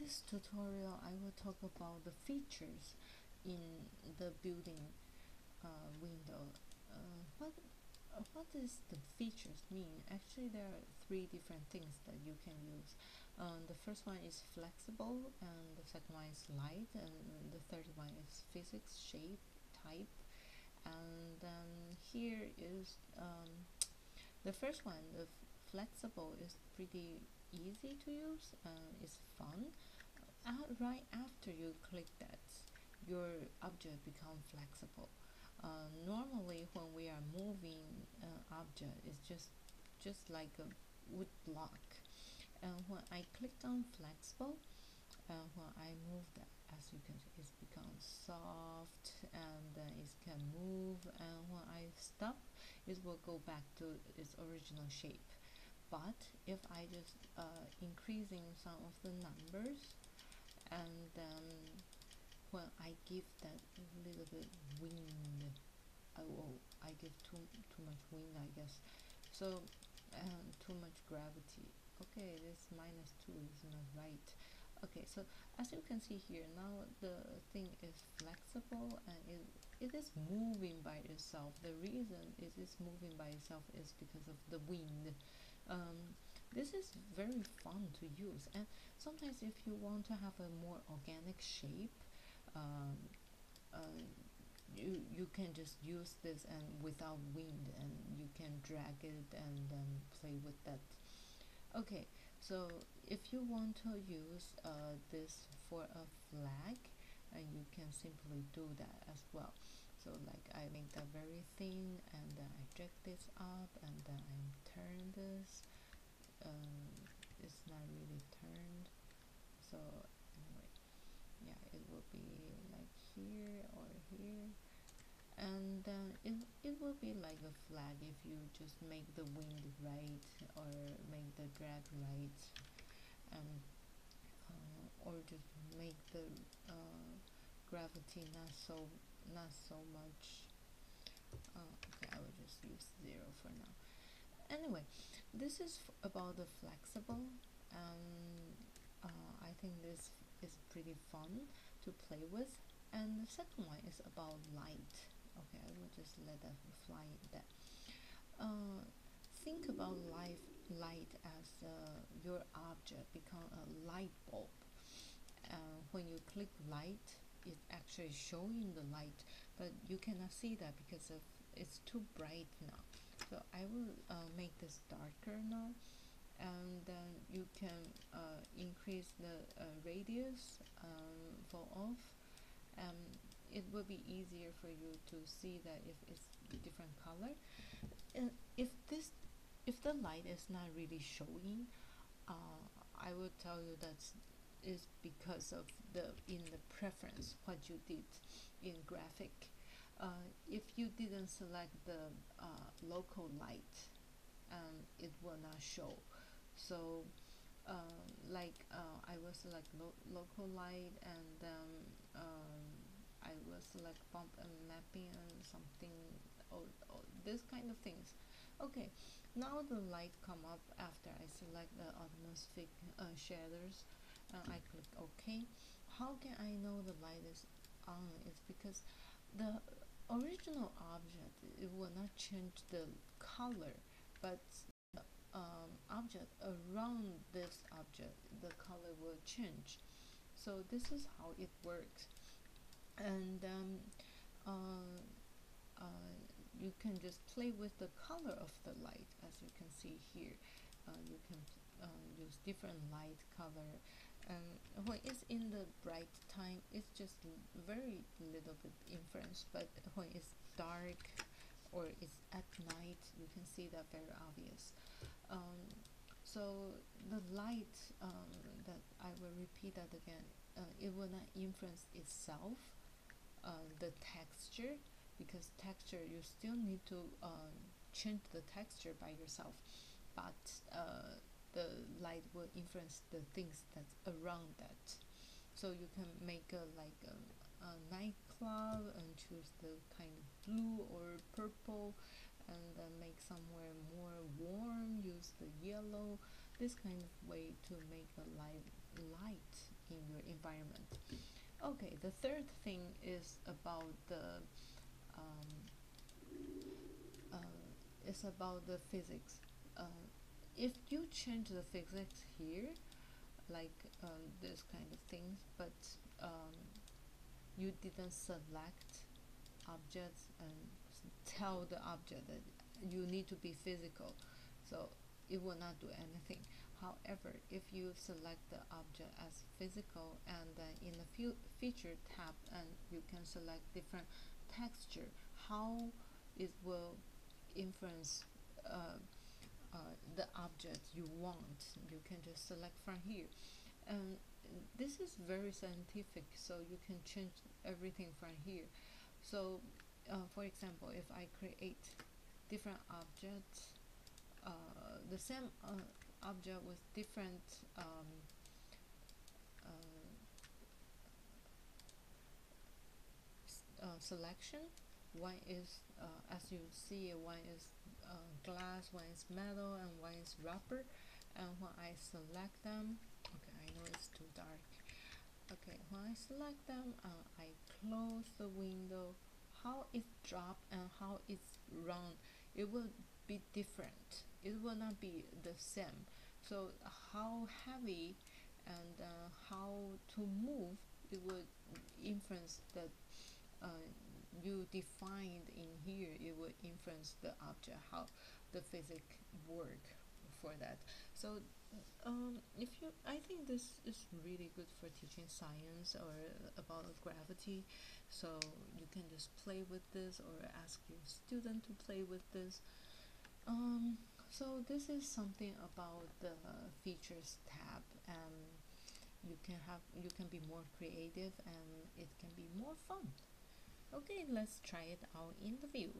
this tutorial, I will talk about the features in the building window. What does the features mean? Actually, there are three different things that you can use. The first one is flexible, and the second one is light, and the third one is physics, shape, type. And then here is the first one. The flexible is pretty easy to use and it's fun. Right after you click that, your object becomes flexible. Normally, when we are moving object, it's just like a wood block. And when I click on flexible, when I move that, as you can see, it becomes soft and it can move. And when I stop, it will go back to its original shape. But if I just increasing some of the numbers, and then when I give that a little bit wind, I give too much wind, I guess. So too much gravity. Okay, this -2 is not right. Okay, so as you can see here, now the thing is flexible and it is moving by itself. The reason it is moving by itself is because of the wind. This is very fun to use, and sometimes if you want to have a more organic shape, um, uh, you can just use this and without wind, and you can drag it and play with that. Okay, so if you want to use this for a flag, you can simply do that as well. So like I make that very thin, and then I drag this up, and then I turn this. It's not really turned, so anyway, yeah, it will be like here or here, and then it will be like a flag if you just make the wind right or make the drag right, and or just make the gravity not so much. Okay, I will just use 0 for now. Anyway, this is about the flexible. I think this is pretty fun to play with. And the second one is about light. Okay, I will just let that fly in there. Think about light as your object become a light bulb. When you click light, it's actually showing the light, but you cannot see that because of it's too bright now. So I will make this darker now, and then you can increase the radius for off. It will be easier for you to see that if it's different color. And if the light is not really showing, I will tell you that is because of in the preference what you did in graphic. If you didn't select the local light, it will not show. So I will select local light, and then I will select bump and mapping and something, or this kind of things. Okay, now the light come up after I select the atmospheric shaders. I click OK. How can I know the light is on? It's because the original object, it will not change the color, but object around this object, the color will change. So this is how it works. And you can just play with the color of the light, as you can see here. You can use different light color, and when it's in the bright time, it's just very little bit influence, but when it's dark or it's at night, you can see that very obvious. So the light, that I will repeat that again, it will not influence itself, the texture, because texture you still need to change the texture by yourself, but the light will influence the things that's around that. So you can make a nightclub and choose the kind of blue or purple, and then make somewhere more warm, use the yellow, this kind of way to make a light in environment. Okay, the third thing is about the um, is about the physics. If you change the physics here, like this kind of things, but um, you didn't select objects and tell the object that you need to be physical, so it will not do anything. However, if you select the object as physical and then in the feature tab, and you can select different texture, how it will influence the object you want, you can just select from here. And this is very scientific, so you can change everything from here. So for example, if I create different objects, the same object with different selection, one is as you see, one is glass, one is metal, and one is rubber. And when I select them, okay, I know it's too dark. Okay, when I select them, I close the window. How it drop and how it's run, it will be different. It will not be the same. So how heavy and how to move, it will influence the you defined in here. It will influence the object, how the physics work for that. So if you, I think this is really good for teaching science or about gravity. So you can just play with this or ask your student to play with this. So this is something about the features tab, and you can be more creative and it can be more fun. Okay, let's try it out in the view.